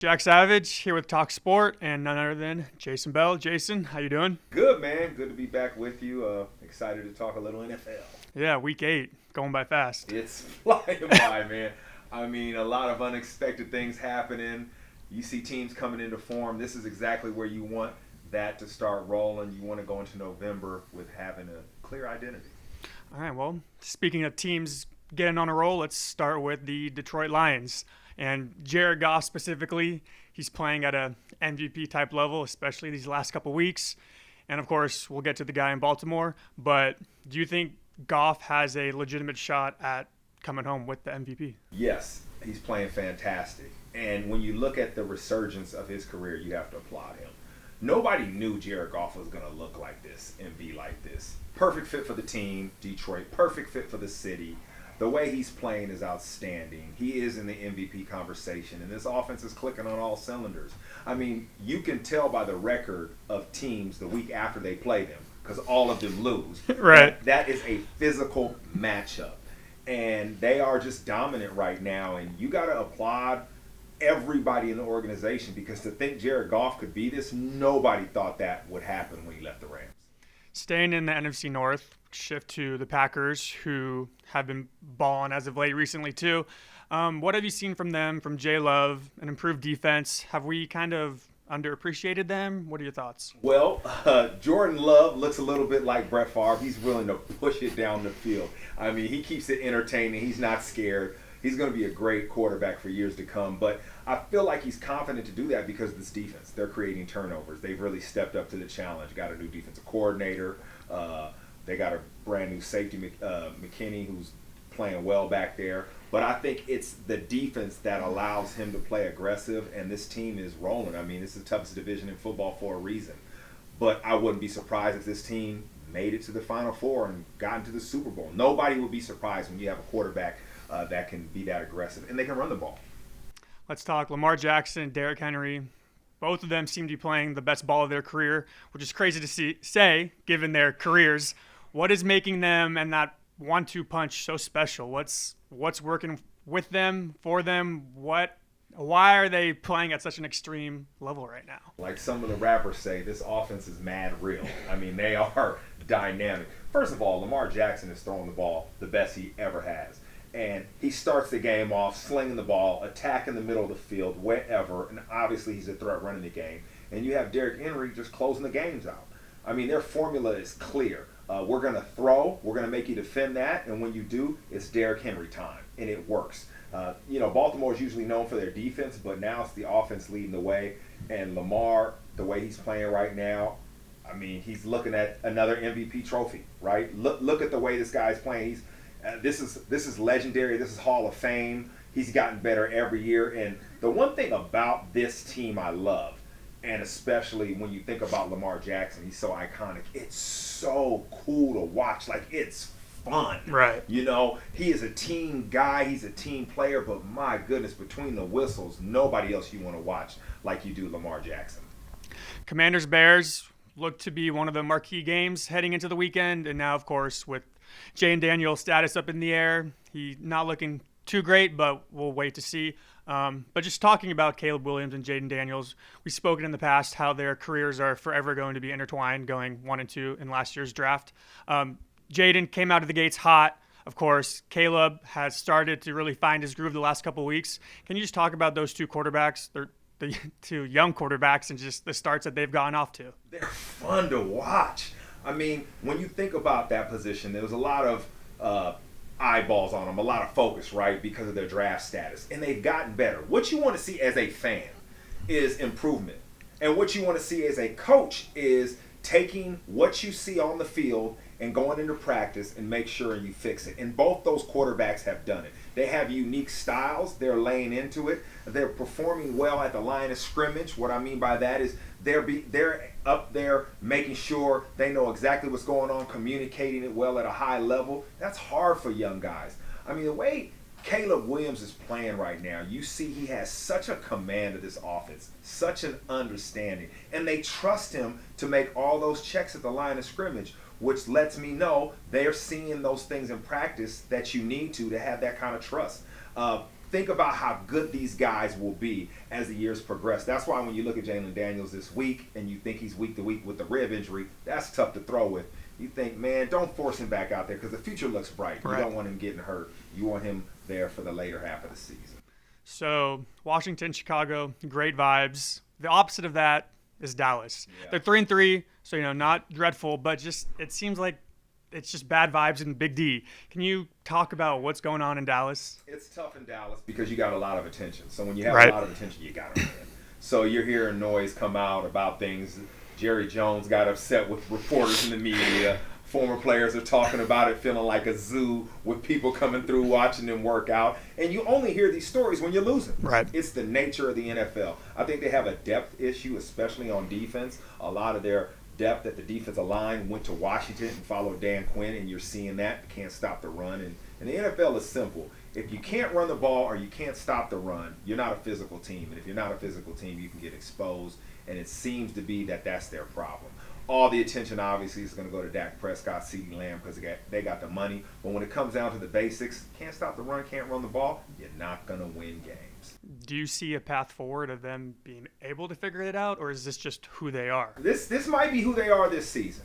Jack Savage here with talkSPORT and none other than Jason Bell. Jason, how you doing? Good, man. Good to be back with you. Excited to talk a little NFL. Yeah, week 8, going by fast. It's flying by, man. I mean, a lot of unexpected things happening. You see teams coming into form. This is exactly where you want that to start rolling. You want to go into November with having a clear identity. All right, well, speaking of teams getting on a roll, let's start with the Detroit Lions. And Jared Goff specifically, he's playing at a MVP type level, especially these last couple weeks. And of course, we'll get to the guy in Baltimore. But do you think Goff has a legitimate shot at coming home with the MVP? Yes, he's playing fantastic. And when you look at the resurgence of his career, you have to applaud him. Nobody knew Jared Goff was going to look like this and be like this. Perfect fit for the team, Detroit. Perfect fit for the city. The way he's playing is outstanding. He is in the MVP conversation, and this offense is clicking on all cylinders. I mean, you can tell by the record of teams the week after they play them, because all of them lose. Right. That is a physical matchup, and they are just dominant right now, and you got to applaud everybody in the organization, because to think Jared Goff could be this, nobody thought that would happen when he left the Rams. Staying in the NFC North, shift to the Packers, who have been balling as of late recently too. What have you seen from them, from Jay Love, an improved defense? Have we kind of underappreciated them? What are your thoughts? Well, Jordan Love looks a little bit like Brett Favre. He's willing to push it down the field. I mean, he keeps it entertaining. He's not scared. He's going to be a great quarterback for years to come. But I feel like he's confident to do that because of this defense. They're creating turnovers. They've really stepped up to the challenge. Got a new defensive coordinator. They got a brand new safety, McKinney, who's playing well back there. But I think it's the defense that allows him to play aggressive, and this team is rolling. I mean, it's the toughest division in football for a reason. But I wouldn't be surprised if this team made it to the Final Four and got into the Super Bowl. Nobody would be surprised when you have a quarterback that can be that aggressive, and they can run the ball. Let's talk Lamar Jackson, Derrick Henry. Both of them seem to be playing the best ball of their career, which is crazy to say given their careers. What is making them and that 1-2 punch so special? What's working with them, for them? Why are they playing at such an extreme level right now? Like some of the rappers say, this offense is mad real. I mean, they are dynamic. First of all, Lamar Jackson is throwing the ball the best he ever has. And he starts the game off slinging the ball, attacking the middle of the field, wherever. And obviously he's a threat running the game. And you have Derrick Henry just closing the games out. I mean, their formula is clear. We're going to throw. We're going to make you defend that. And when you do, it's Derrick Henry time. And it works. Baltimore is usually known for their defense, but now it's the offense leading the way. And Lamar, the way he's playing right now, I mean, he's looking at another MVP trophy, right? Look at the way this guy's playing. This is legendary. This is Hall of Fame. He's gotten better every year. And the one thing about this team I love, and especially when you think about Lamar Jackson, he's so iconic. It's so cool to watch. Like, it's fun. Right. He is a team guy. He's a team player. But my goodness, between the whistles, nobody else you want to watch like you do Lamar Jackson. Commanders-Bears look to be one of the marquee games heading into the weekend. And now, of course, with Jane Daniels' status up in the air, he's not looking too great, but we'll wait to see. But just talking about Caleb Williams and Jaden Daniels, we've spoken in the past how their careers are forever going to be intertwined, going 1 and 2 in last year's draft. Jaden came out of the gates hot. Of course, Caleb has started to really find his groove the last couple of weeks. Can you just talk about those two quarterbacks, the two young quarterbacks, and just the starts that they've gone off to? They're fun to watch. I mean, when you think about that position, there was a lot of eyeballs on them, a lot of focus, right, because of their draft status. And they've gotten better. What you want to see as a fan is improvement. And what you want to see as a coach is taking what you see on the field and going into practice and make sure you fix it. And both those quarterbacks have done it. They have unique styles. They're laying into it. They're performing well at the line of scrimmage. What I mean by that is they're up there making sure they know exactly what's going on, communicating it well at a high level. That's hard for young guys. I mean, the way Caleb Williams is playing right now, you see he has such a command of this offense, such an understanding. And they trust him to make all those checks at the line of scrimmage, which lets me know they're seeing those things in practice that you need to have that kind of trust. think about how good these guys will be as the years progress. That's why when you look at Jalen Daniels this week and you think he's week to week with the rib injury, that's tough to throw with. You think, man, don't force him back out there because the future looks bright. You don't want him getting hurt. You want him there for the later half of the season. So Washington, Chicago, great vibes. The opposite of that is Dallas. Yeah. They're 3-3, so not dreadful, but just it seems like it's just bad vibes in Big D. Can you talk about what's going on in Dallas? It's tough in Dallas because you got a lot of attention. So when you have a lot of attention, you got to win. So you're hearing noise come out about things. Jerry Jones got upset with reporters in the media. Former players are talking about it feeling like a zoo with people coming through watching them work out. And you only hear these stories when you're losing. Right. It's the nature of the NFL. I think they have a depth issue, especially on defense. A lot of their depth at the defensive line went to Washington and followed Dan Quinn, and you're seeing that. Can't stop the run. And the NFL is simple. If you can't run the ball or you can't stop the run, you're not a physical team. And if you're not a physical team, you can get exposed. And it seems to be that that's their problem. All the attention, obviously, is going to go to Dak Prescott, CeeDee Lamb, because they got the money. But when it comes down to the basics, can't stop the run, can't run the ball, you're not going to win games. Do you see a path forward of them being able to figure it out, or is this just who they are? This might be who they are this season.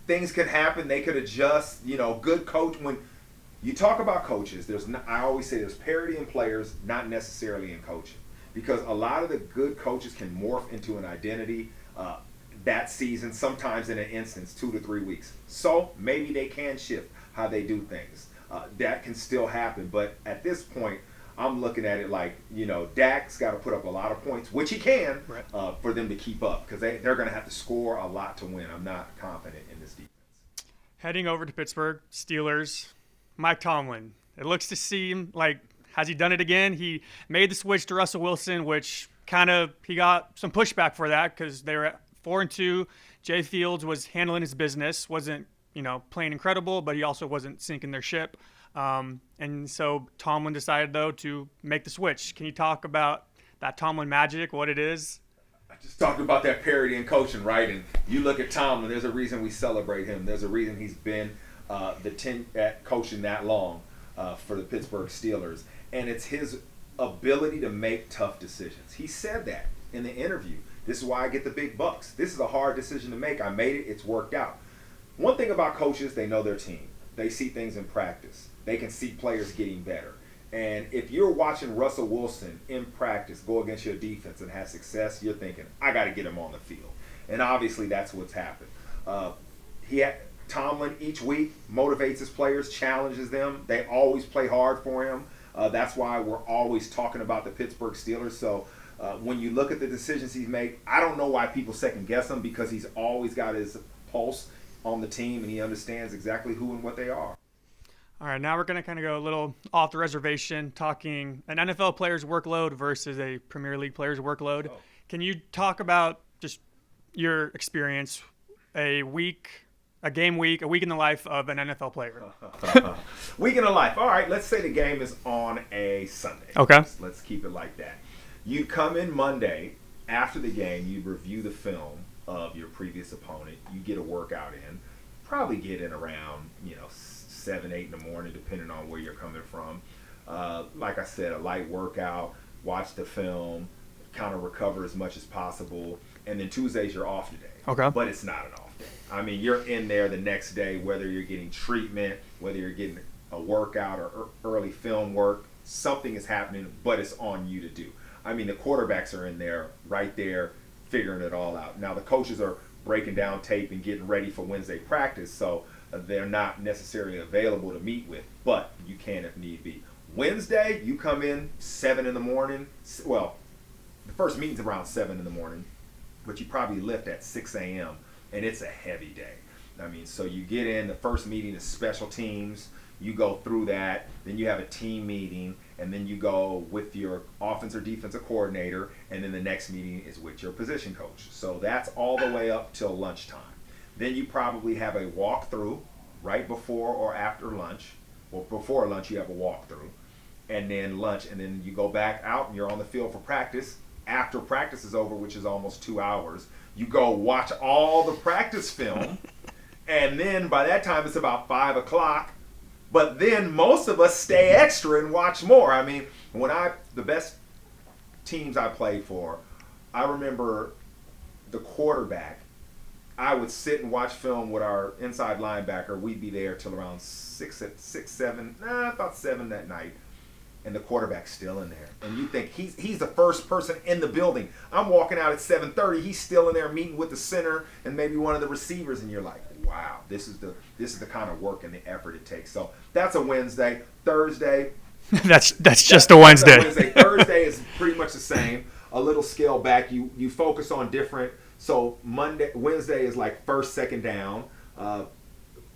Things could happen. They could adjust. Good coach. When you talk about coaches, I always say there's parity in players, not necessarily in coaching. Because a lot of the good coaches can morph into an identity that season, sometimes in an instance, 2 to 3 weeks. So maybe they can shift how they do things. That can still happen. But at this point, I'm looking at it like, Dak's got to put up a lot of points, which he can, for them to keep up. Because they're going to have to score a lot to win. I'm not confident in this defense. Heading over to Pittsburgh, Steelers, Mike Tomlin. It looks to seem like, has he done it again? He made the switch to Russell Wilson, which he got some pushback for that because they were at 4-2. Jay Fields was handling his business, wasn't, playing incredible, but he also wasn't sinking their ship. And so Tomlin decided, though, to make the switch. Can you talk about that Tomlin magic, what it is? I just talked about that parity in coaching, right? And you look at Tomlin, there's a reason we celebrate him. There's a reason he's been at coaching that long for the Pittsburgh Steelers. And it's his ability to make tough decisions. He said that in the interview. This is why I get the big bucks. This is a hard decision to make. I made it. It's worked out. One thing about coaches, they know their team. They see things in practice. They can see players getting better. And if you're watching Russell Wilson in practice go against your defense and have success, you're thinking, I got to get him on the field. And obviously that's what's happened. Tomlin each week motivates his players, challenges them. They always play hard for him. That's why we're always talking about the Pittsburgh Steelers. So when you look at the decisions he's made, I don't know why people second guess him because he's always got his pulse on the team and he understands exactly who and what they are. All right, now we're going to kind of go a little off the reservation, talking an NFL player's workload versus a Premier League player's workload. Oh. Can you talk about just your experience, a week in the life of an NFL player? Week in the life. All right, let's say the game is on a Sunday. Okay. Let's keep it like that. You'd come in Monday after the game, you'd review the film of your previous opponent. You get a workout in, probably get in around, 7, 8 in the morning, depending on where you're coming from. Like I said, a light workout, watch the film, kind of recover as much as possible. And then Tuesday's your off day. Okay. But it's not an off day. I mean, you're in there the next day, whether you're getting treatment, whether you're getting a workout or early film work, something is happening, but it's on you to do. I mean, the quarterbacks are in there, right there, figuring it all out. Now, the coaches are breaking down tape and getting ready for Wednesday practice, so they're not necessarily available to meet with, but you can if need be. Wednesday, you come in 7 in the morning. Well, the first meeting's around 7 in the morning, but you probably lift at 6 a.m., and it's a heavy day. I mean, so you get in, the first meeting is special teams. You go through that, then you have a team meeting, and then you go with your offensive or defensive coordinator, and then the next meeting is with your position coach. So that's all the way up till lunchtime. Then you probably have a walkthrough right before or after lunch. Well, before lunch you have a walkthrough, and then lunch, and then you go back out and you're on the field for practice. After practice is over, which is almost 2 hours, you go watch all the practice film, and then by that time it's about 5 o'clock. But then most of us stay extra and watch more. I mean, the best teams I played for, I remember the quarterback. I would sit and watch film with our inside linebacker. We'd be there till around 7, about 7 that night. And the quarterback's still in there. And you think he's the first person in the building. I'm walking out at 7:30. He's still in there meeting with the center and maybe one of the receivers. And you're like, wow, this is the kind of work and the effort it takes. So that's a Wednesday. Thursday. that's just a Wednesday. Thursday is pretty much the same. A little scale back. You focus on different. So Wednesday is like first, second down.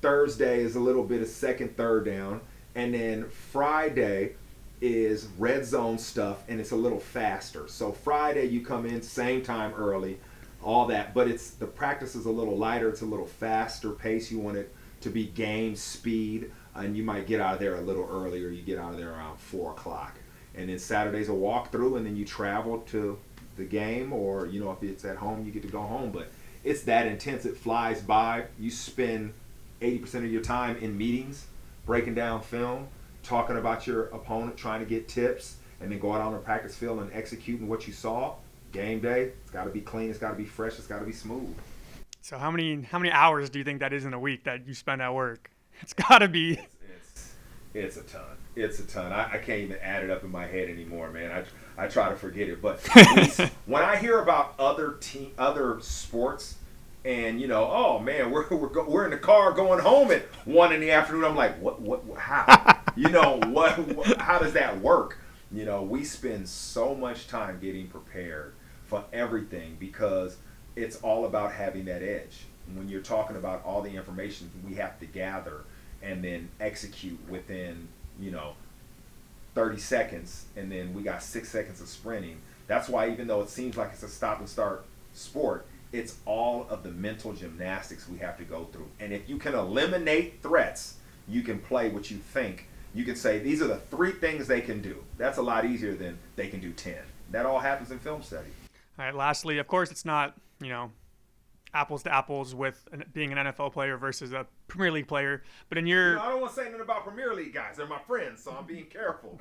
Thursday is a little bit of second, third down. And then Friday is red zone stuff, and it's a little faster. So Friday you come in same time early, all that, but the practice is a little lighter. It's a little faster pace. You want it to be game speed, and you might get out of there a little earlier. You get out of there around 4 o'clock. And then Saturday's a walkthrough, and then you travel to the game, or if it's at home, you get to go home. But it's that intense. It flies by. You spend 80% of your time in meetings, breaking down film, talking about your opponent, trying to get tips, and then go out on the practice field and executing what you saw. Game day, it's got to be clean, it's got to be fresh, it's got to be smooth. So how many hours do you think that is in a week that you spend at work? It's got to be. It's a ton. It's a ton. I can't even add it up in my head anymore, man. I try to forget it. But when I hear about other sports, and oh man, we're in the car going home at 1 in the afternoon. I'm like, what how? How does that work? We spend so much time getting prepared for everything because it's all about having that edge. When you're talking about all the information we have to gather and then execute within 30 seconds, and then we got 6 seconds of sprinting. That's why even though it seems like it's a stop and start sport, it's all of the mental gymnastics we have to go through. And if you can eliminate threats, you can play what you think. You can say, these are the 3 things they can do. That's a lot easier than they can do 10. That all happens in film study. All right, lastly, of course, it's not, apples to apples with being an NFL player versus a Premier League player. But in your... I don't want to say anything about Premier League guys. They're my friends, so I'm being careful.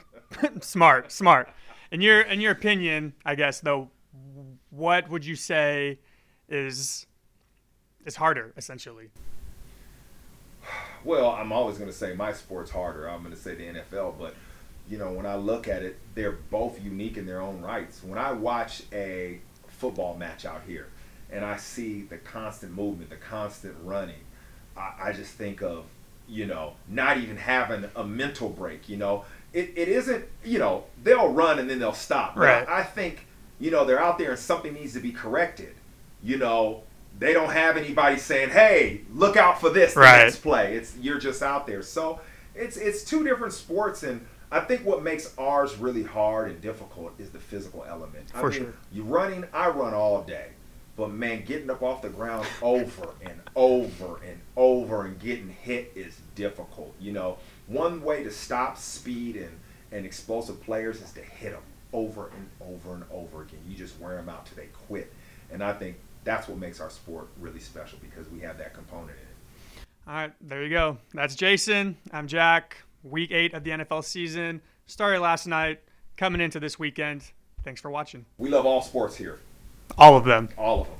Smart. In your opinion, I guess, though, what would you say is harder, essentially? Well, I'm always going to say my sport's harder. I'm going to say the NFL, but when I look at it, they're both unique in their own rights. When I watch a football match out here and I see the constant movement, the constant running, I just think of not even having a mental break. It isn't they'll run and then they'll stop. Right. I think they're out there and something needs to be corrected. They don't have anybody saying, "Hey, look out for this the next play." You're just out there. So it's 2 different sports, and I think what makes ours really hard and difficult is the physical element. For sure. I run all day, but man, getting up off the ground over and over and over and getting hit is difficult. One way to stop speed and explosive players is to hit them over and over and over again. You just wear them out till they quit, and I think that's what makes our sport really special because we have that component in it. All right, there you go. That's Jason. I'm Jack. Week 8 of the NFL season started last night, coming into this weekend. Thanks for watching. We love all sports here. All of them. All of them.